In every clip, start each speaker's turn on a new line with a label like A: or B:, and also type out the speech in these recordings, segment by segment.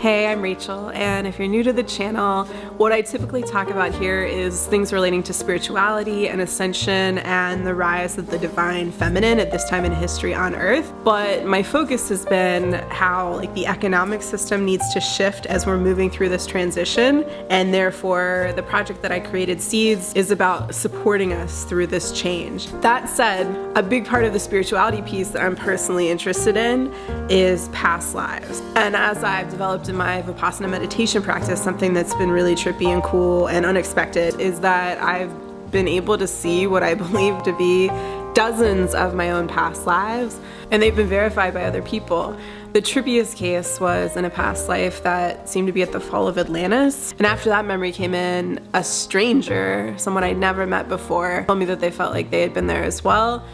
A: Hey, I'm Rachel, and if you're new to the channel, what I typically talk about here is things relating to spirituality and ascension and the rise of the divine feminine at this time in history on Earth. But my focus has been how the economic system needs to shift as we're moving through this transition, and therefore the project that I created, Seeds, is about supporting us through this change. That said, a big part of the spirituality piece that I'm personally interested in is past lives. And as I've developed in my Vipassana meditation practice, something that's been really trippy and cool and unexpected is that I've been able to see what I believe to be dozens of my own past lives, and they've been verified by other people. The trippiest case was in a past life that seemed to be at the fall of Atlantis, and after that memory came in, a stranger, someone I'd never met before, told me that they felt like they had been there as well,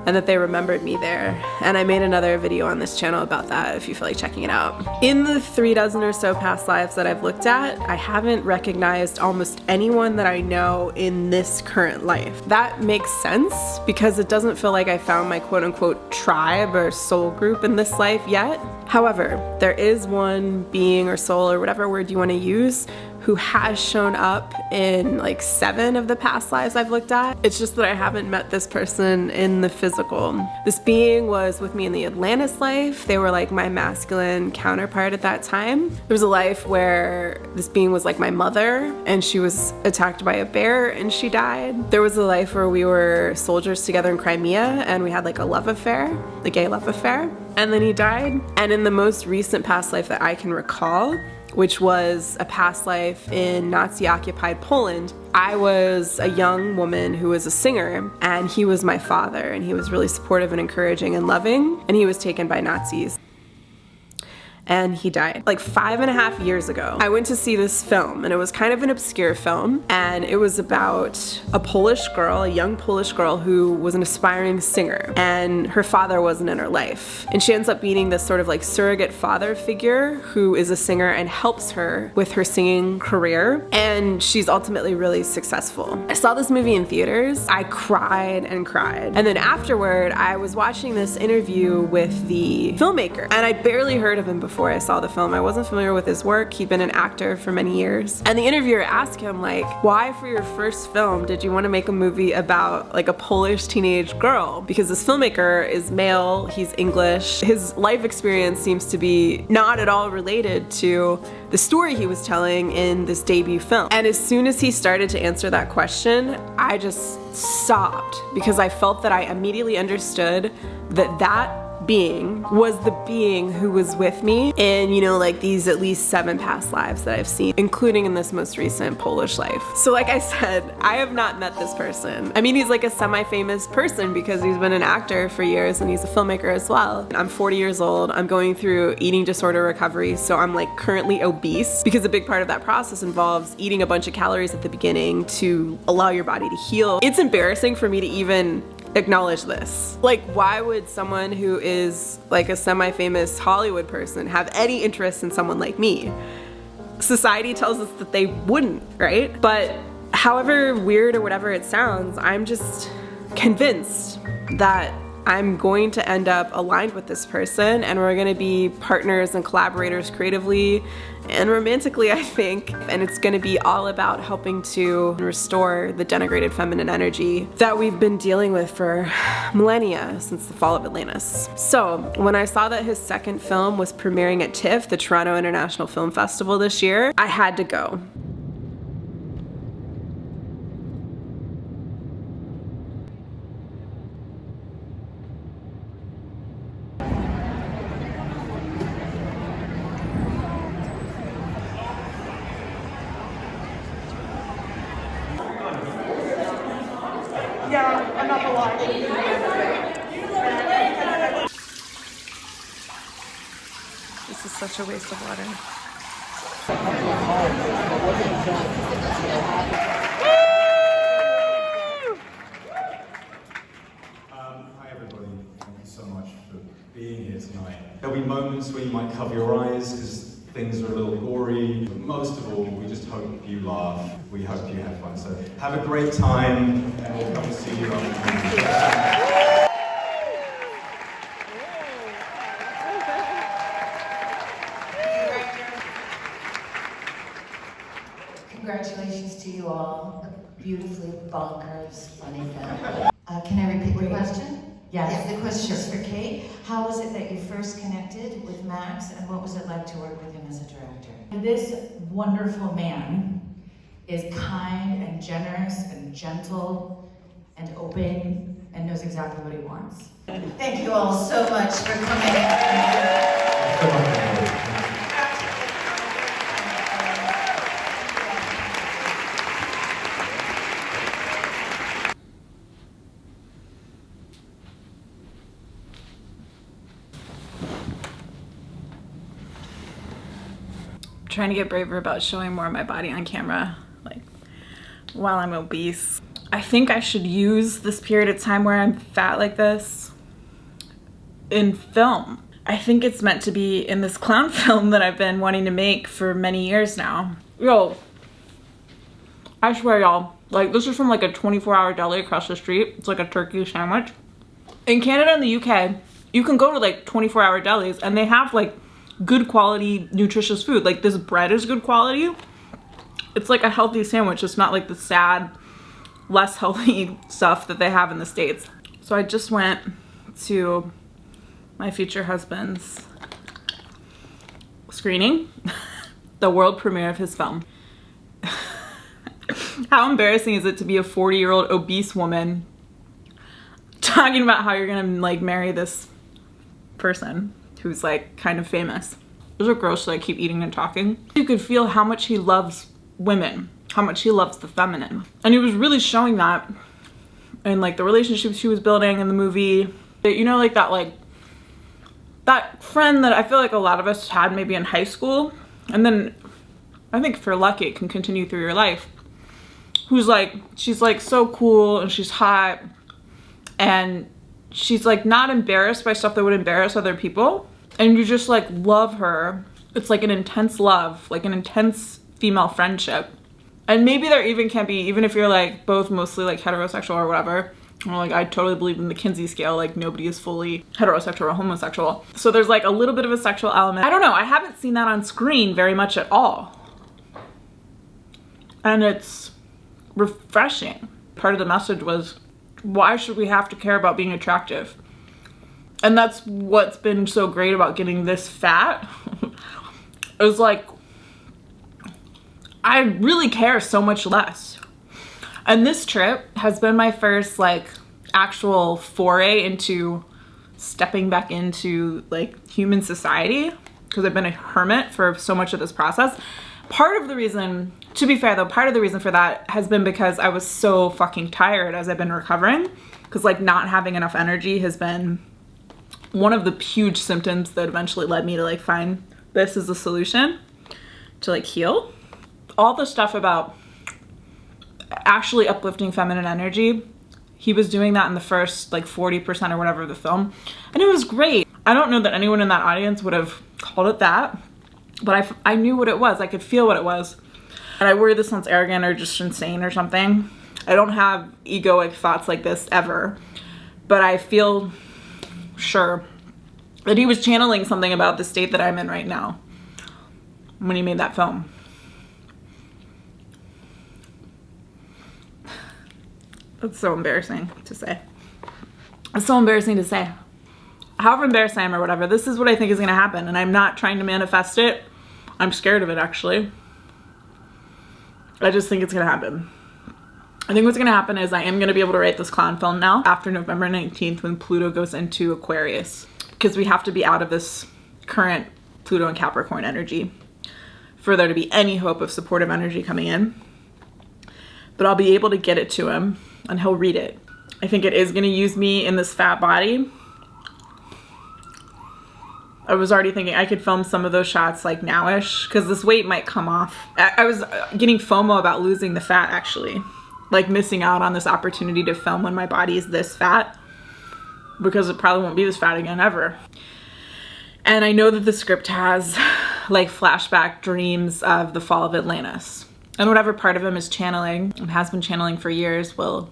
A: and that they remembered me there. And I made another video on this channel about that if you feel like checking it out. In the 36 or so past lives that I've looked at, I haven't recognized almost anyone that I know in this current life. That makes sense because it doesn't feel like I found my quote-unquote tribe or soul group in this life yet. However, there is one being or soul or whatever word you want to use who has shown up in 7 of the past lives I've looked at. It's just that I haven't met this person in the physical. This being was with me in the Atlantis life. They were like my masculine counterpart at that time. There was a life where this being was like my mother, and she was attacked by a bear and she died. There was a life where we were soldiers together in Crimea and we had a love affair, a gay love affair, and then he died. And in the most recent past life that I can recall, which was a past life in Nazi-occupied Poland, I was a young woman who was a singer, and he was my father, and he was really supportive and encouraging and loving, and he was taken by Nazis. And he died 5.5 years ago. I went to see this film, and it was kind of an obscure film, and it was about a Polish girl, a young Polish girl who was an aspiring singer, and her father wasn't in her life. And she ends up meeting this sort of surrogate father figure who is a singer and helps her with her singing career, and she's ultimately really successful. I saw this movie in theaters. I cried and cried. And then afterward, I was watching this interview with the filmmaker, and I'd barely heard of him before I saw the film. I wasn't familiar with his work. He'd been an actor for many years. And the interviewer asked him why for your first film did you want to make a movie about a Polish teenage girl? Because this filmmaker is male, he's English. His life experience seems to be not at all related to the story he was telling in this debut film. And as soon as he started to answer that question, I just sobbed because I felt that I immediately understood that that being was the being who was with me in, these at least 7 past lives that I've seen, including in this most recent Polish life. So like I said, I have not met this person. I mean, he's a semi-famous person because he's been an actor for years and he's a filmmaker as well. I'm 40 years old. I'm going through eating disorder recovery, so I'm currently obese because a big part of that process involves eating a bunch of calories at the beginning to allow your body to heal. It's embarrassing for me to even acknowledge this. Why would someone who is a semi-famous Hollywood person have any interest in someone like me? Society tells us that they wouldn't, right? But however weird or whatever it sounds, I'm just convinced that I'm going to end up aligned with this person, and we're going to be partners and collaborators creatively and romantically, I think. And it's going to be all about helping to restore the denigrated feminine energy that we've been dealing with for millennia since the fall of Atlantis. So when I saw that his second film was premiering at TIFF, the Toronto International Film Festival this year, I had to go.
B: Yeah, I'm not gonna lie.
A: This is such a waste of water.
B: Hi everybody, thank you so much for being here tonight. There'll be moments where you might cover your eyes because things are a little gory. But most of all, we just hope you laugh. We hope you have fun. So have a great time and we'll come and see you after.
C: Congratulations to you all. A beautifully bonkers, funny film. Can I repeat the question? Yes, the question is for Kate. How was it that you first connected with Max, and what was it like to work with him as a director?
D: This wonderful man is kind and generous and gentle and open and knows exactly what he wants.
C: Thank you all so much for coming.
A: Trying to get braver about showing more of my body on camera, like while I'm obese. I think I should use this period of time where I'm fat like this in film. I think it's meant to be in this clown film that I've been wanting to make for many years now. Yo, I swear y'all, like this is from like a 24-hour deli across the street. It's like a turkey sandwich. In Canada and the UK, you can go to like 24-hour delis and they have like good quality, nutritious food. Like this bread is good quality. It's like a healthy sandwich. It's not like the sad, less healthy stuff that they have in the States. So I just went to my future husband's screening, the world premiere of his film. How embarrassing is it to be a 40-year-old obese woman talking about how you're gonna like marry this person who's like kind of famous. Those are gross, so I keep eating and talking. You could feel how much he loves women, how much he loves the feminine. And he was really showing that in like the relationships he was building in the movie. You know, like that friend that I feel like a lot of us had maybe in high school, and then I think if you're lucky it can continue through your life, who's like, she's like so cool and she's hot and she's like not embarrassed by stuff that would embarrass other people, and you just like love her. It's like an intense love, like an intense female friendship. And maybe there even can be, even if you're like both mostly like heterosexual or whatever, or like I totally believe in the Kinsey scale, like nobody is fully heterosexual or homosexual. So there's like a little bit of a sexual element. I don't know, I haven't seen that on screen very much at all. And it's refreshing. Part of the message was, why should we have to care about being attractive? And that's what's been so great about getting this fat. It was like, I really care so much less. And this trip has been my first like actual foray into stepping back into like human society, because I've been a hermit for so much of this process. Part of the reason, to be fair though, part of the reason for that has been because I was so fucking tired as I've been recovering, because like not having enough energy has been one of the huge symptoms that eventually led me to like find this as a solution to like heal. All the stuff about actually uplifting feminine energy, he was doing that in the first like 40% or whatever of the film, and it was great. I don't know that anyone in that audience would have called it that, but I knew what it was. I could feel what it was. And I worry this sounds arrogant or just insane or something. I don't have egoic thoughts like this ever, but I feel sure that he was channeling something about the state that I'm in right now when he made that film. That's so embarrassing to say. It's so embarrassing to say. However embarrassed I am or whatever, this is what I think is gonna happen, and I'm not trying to manifest it. I'm scared of it, actually. I just think it's gonna happen. I think what's gonna happen is I am gonna be able to write this clown film now after November 19th when Pluto goes into Aquarius, because we have to be out of this current Pluto and Capricorn energy for there to be any hope of supportive energy coming in. But I'll be able to get it to him and he'll read it. I think it is gonna use me in this fat body. I was already thinking I could film some of those shots like nowish because this weight might come off. I was getting FOMO about losing the fat actually. Like missing out on this opportunity to film when my body is this fat because it probably won't be this fat again ever. And I know that the script has like flashback dreams of the fall of Atlantis. And whatever part of him is channeling and has been channeling for years will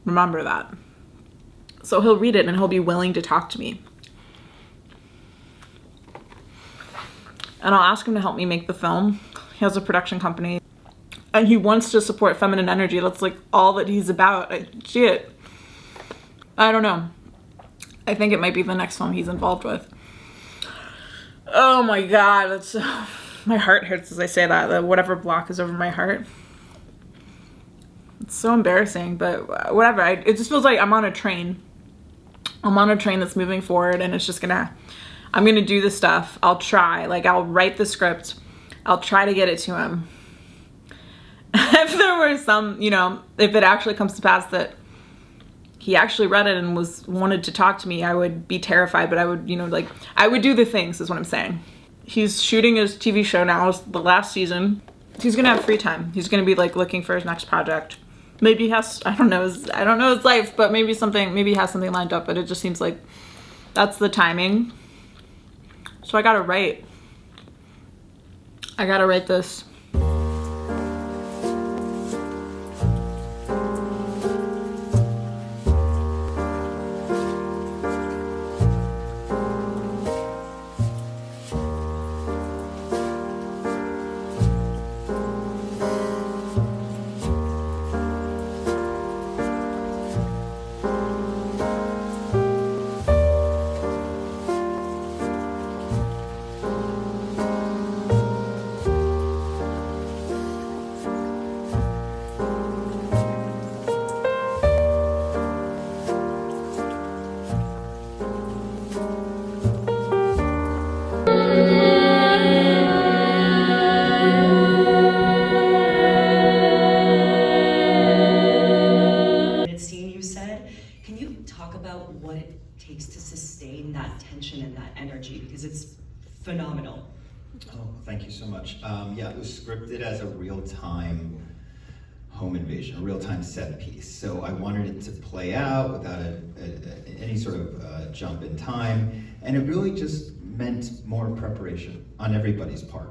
A: remember that. So he'll read it and he'll be willing to talk to me. And I'll ask him to help me make the film. He has a production company and he wants to support feminine energy. That's like all that he's about. Shit. I don't know. I think it might be the next film he's involved with. Oh my God, that's my heart hurts as I say that. Whatever block is over my heart. It's so embarrassing, but whatever. It just feels like I'm on a train. I'm on a train that's moving forward and it's just I'm gonna do the stuff. I'll try. Like I'll write the script. I'll try to get it to him. If there were some, you know, if it actually comes to pass that he actually read it and wanted to talk to me, I would be terrified, but I would, you know, like I would do the things is what I'm saying. He's shooting his TV show now, it's the last season. He's gonna have free time. He's gonna be like looking for his next project. Maybe he has, I don't know his life, but maybe he has something lined up, but it just seems like that's the timing. So I gotta write this.
E: Because it's phenomenal.
F: Oh, thank you so much. Yeah, it was scripted as a real-time home invasion, a real-time set piece. So I wanted it to play out without any sort of jump in time, and it really just meant more preparation on everybody's part.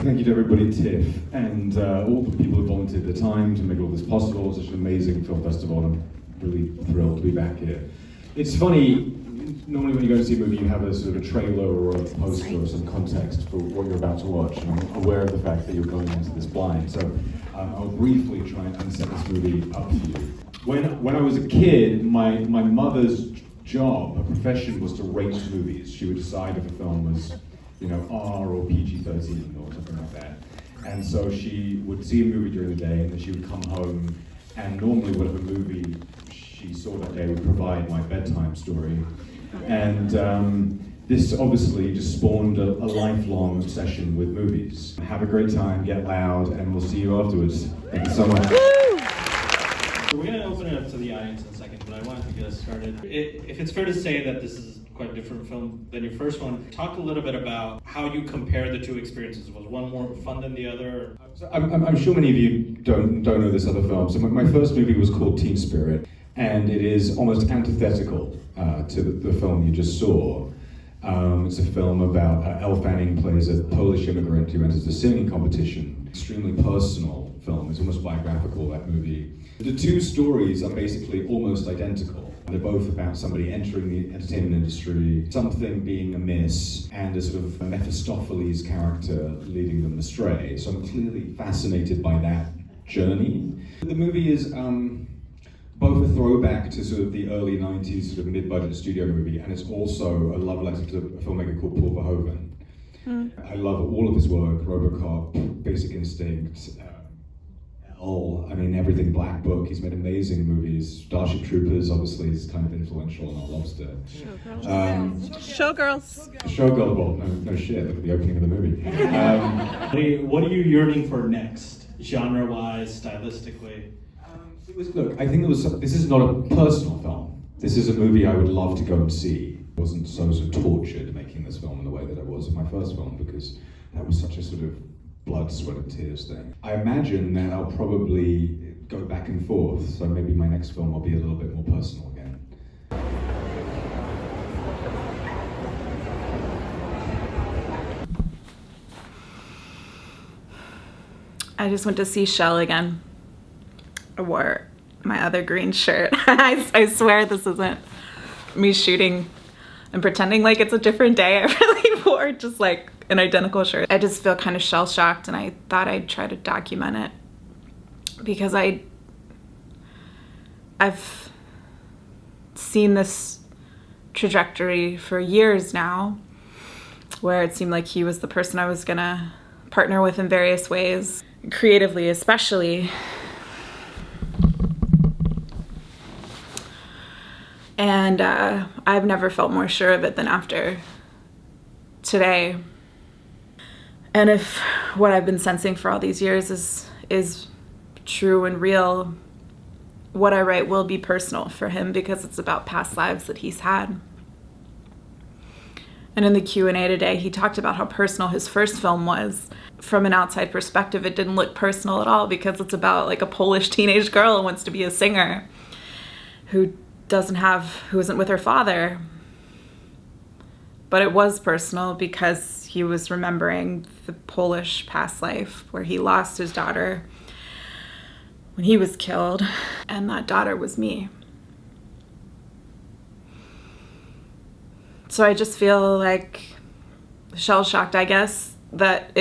B: Thank you to everybody at TIFF and all the people who volunteered their time to make all this possible. It's such an amazing film festival, and I'm really thrilled to be back here. It's funny, normally when you go to see a movie you have a sort of trailer or a poster or some context for what you're about to watch, and I'm aware of the fact that you're going into this blind, so I'll briefly try and set this movie up for you. When I was a kid, my mother's job, her profession, was to rate movies. She would decide if a film was, you know, R or PG-13 or something like that. And so she would see a movie during the day, and then she would come home, and normally whatever movie she saw that day would provide my bedtime story. And this obviously just spawned a lifelong obsession with movies. Have a great time, get loud, and we'll see you afterwards. Thank you so much.
G: So we're going to open it up to the audience in a second, but I wanted to get us started. If it's fair to say that this is quite a different film than your first one, talk a little bit about how you compare the two experiences. Was one more fun than the other?
B: So I'm sure many of you don't know this other film. So my first movie was called Teen Spirit, and it is almost antithetical to the film you just saw. It's a film about Elle Fanning plays a Polish immigrant who enters a singing competition. Extremely personal film. It's almost biographical, that movie. The two stories are basically almost identical. They're both about somebody entering the entertainment industry, something being amiss, and a sort of Mephistopheles character leading them astray. So I'm clearly fascinated by that journey. The movie is both a throwback to sort of the early 90s sort of mid-budget studio movie, and it's also a love letter to a filmmaker called Paul Verhoeven. I love all of his work, RoboCop, Basic Instinct, I mean, everything, Black Book. He's made amazing movies. Starship Troopers, obviously, is kind of influential in Our Lobster.
A: Showgirls.
B: Showgirl, well, no shit, look at the opening of the movie.
G: What are you yearning for next, genre-wise, stylistically?
B: Look, I think this is not a personal film. This is a movie I would love to go and see. I wasn't so tortured making this film in the way that I was in my first film, because that was such a sort of blood, sweat, and tears thing. I imagine that I'll probably go back and forth, so maybe my next film will be a little bit more personal again.
A: I just went to see Shell again. I wore my other green shirt. I swear this isn't me shooting and pretending like it's a different day. I really wore just like an identical shirt. I just feel kind of shell-shocked, and I thought I'd try to document it because I've seen this trajectory for years now, where it seemed like he was the person I was gonna partner with in various ways, creatively especially. And I've never felt more sure of it than after today. And if what I've been sensing for all these years is true and real, what I write will be personal for him, because it's about past lives that he's had. And in the Q&A today, he talked about how personal his first film was. From an outside perspective, it didn't look personal at all, because it's about like a Polish teenage girl who wants to be a singer, who isn't with her father. But it was personal because he was remembering the Polish past life where he lost his daughter when he was killed, and that daughter was me. So I just feel like shell-shocked, I guess, that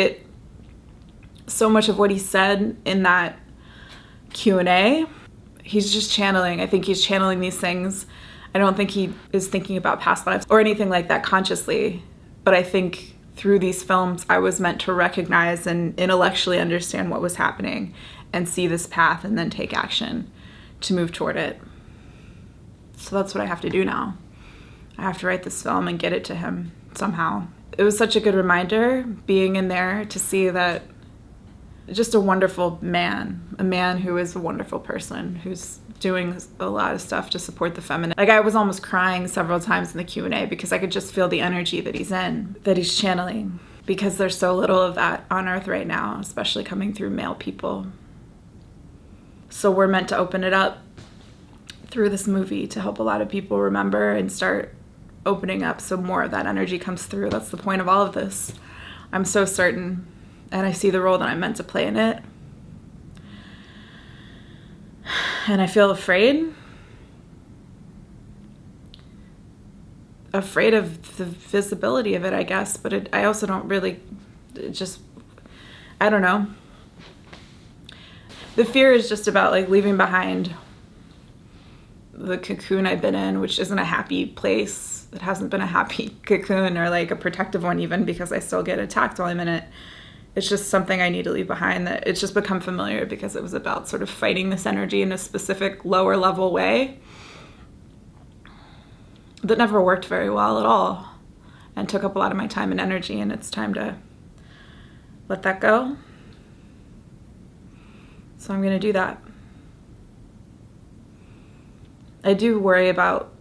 A: so much of what he said in that Q&A, he's just channeling. I think he's channeling these things. I don't think he is thinking about past lives or anything like that consciously, but I think through these films I was meant to recognize and intellectually understand what was happening and see this path and then take action to move toward it. So that's what I have to do now. I have to write this film and get it to him somehow. It was such a good reminder being in there to see that just a wonderful man, a man who is a wonderful person, who's doing a lot of stuff to support the feminine. Like, I was almost crying several times in the Q&A because I could just feel the energy that he's in, that he's channeling, because there's so little of that on earth right now, especially coming through male people. So we're meant to open it up through this movie to help a lot of people remember and start opening up so more of that energy comes through. That's the point of all of this. I'm so certain, and I see the role that I'm meant to play in it. And I feel afraid of the visibility of it, I guess, but I also don't really, I don't know. The fear is just about like leaving behind the cocoon I've been in, which isn't a happy place. It hasn't been a happy cocoon or like a protective one even, because I still get attacked while I'm in it. It's just something I need to leave behind, that it's just become familiar because it was about sort of fighting this energy in a specific lower level way that never worked very well at all and took up a lot of my time and energy, and it's time to let that go. So I'm gonna do that. I do worry about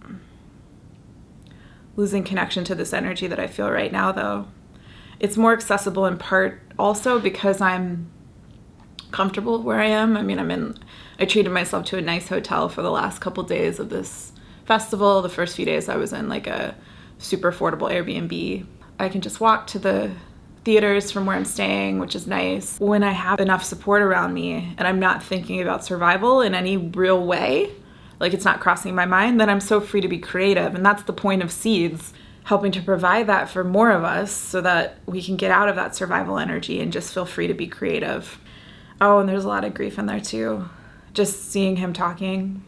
A: losing connection to this energy that I feel right now, though. It's more accessible in part also because I'm comfortable where I am. I mean, I treated myself to a nice hotel for the last couple days of this festival. The first few days I was in like a super affordable Airbnb. I can just walk to the theaters from where I'm staying, which is nice. When I have enough support around me and I'm not thinking about survival in any real way, like it's not crossing my mind, then I'm so free to be creative. And that's the point of Seeds, helping to provide that for more of us so that we can get out of that survival energy and just feel free to be creative. Oh, and there's a lot of grief in there too. Just seeing him talking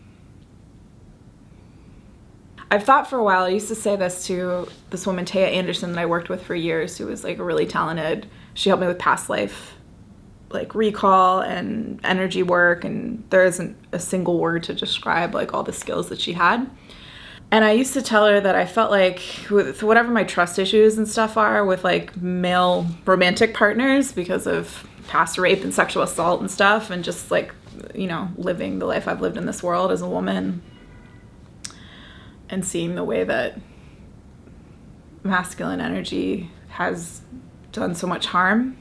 A: I've thought for a while, I used to say this to this woman, Taya Anderson, that I worked with for years, who was like a really talented, she helped me with past life, like recall and energy work, and there isn't a single word to describe like all the skills that she had. And I used to tell her that I felt like with whatever my trust issues and stuff are with like male romantic partners because of past rape and sexual assault and stuff, and just like, you know, living the life I've lived in this world as a woman and seeing the way that masculine energy has done so much harm,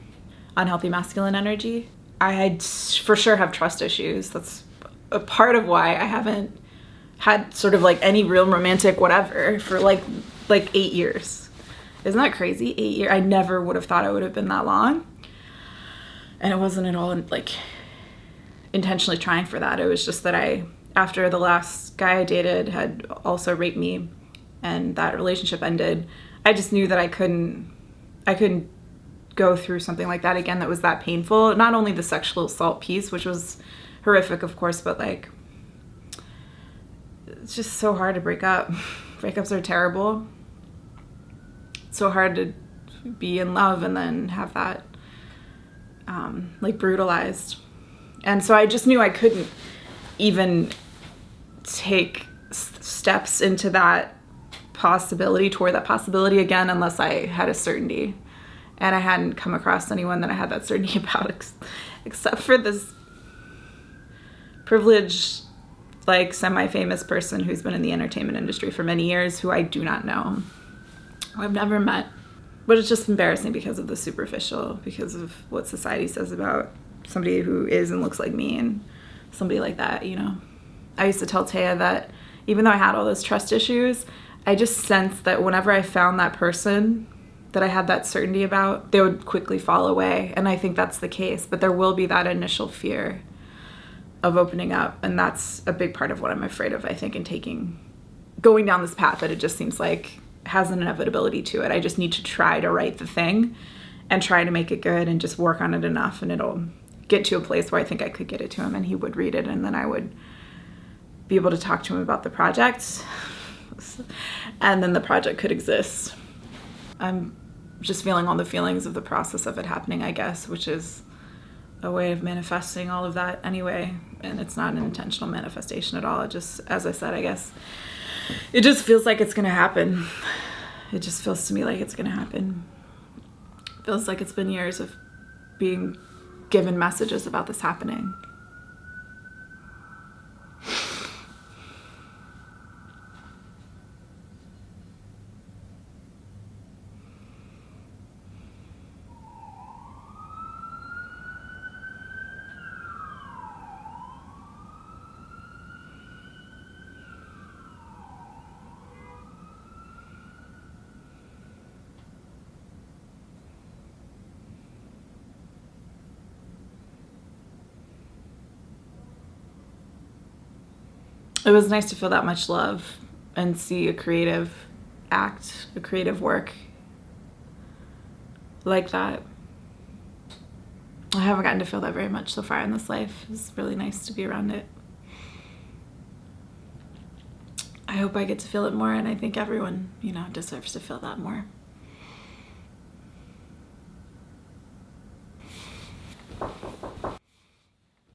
A: unhealthy masculine energy. I for sure have trust issues. That's a part of why I haven't had sort of like any real romantic whatever for like 8 years. Isn't that crazy? 8 years. I never would have thought it would have been that long. And it wasn't at all like intentionally trying for that. It was just that after the last guy I dated had also raped me and that relationship ended, I just knew that I couldn't go through something like that again that was that painful. Not only the sexual assault piece, which was horrific, of course, but like, it's just so hard to break up. Breakups are terrible. It's so hard to be in love and then have that like brutalized. And so I just knew I couldn't even take steps into that possibility, toward that possibility again, unless I had a certainty. And I hadn't come across anyone that I had that certainty about, except for this privileged, like semi-famous person who's been in the entertainment industry for many years, who I do not know, who I've never met. But it's just embarrassing because of the superficial, because of what society says about somebody who is and looks like me and somebody like that, you know. I used to tell Taya that even though I had all those trust issues, I just sensed that whenever I found that person that I had that certainty about, they would quickly fall away. And I think that's the case, but there will be that initial fear of opening up. And that's a big part of what I'm afraid of, I think, in going down this path that it just seems like has an inevitability to it. I just need to try to write the thing and try to make it good and just work on it enough, and it'll get to a place where I think I could get it to him and he would read it, and then I would be able to talk to him about the project, and then the project could exist. I'm just feeling all the feelings of the process of it happening, I guess, which is a way of manifesting all of that anyway, and it's not an intentional manifestation at all. It just, as I said, I guess, it just feels like it's gonna happen. It just feels to me like it's gonna happen. It feels like it's been years of being given messages about this happening. It was nice to feel that much love and see a creative act, a creative work like that. I haven't gotten to feel that very much so far in this life. It's really nice to be around it. I hope I get to feel it more, and I think everyone, deserves to feel that more.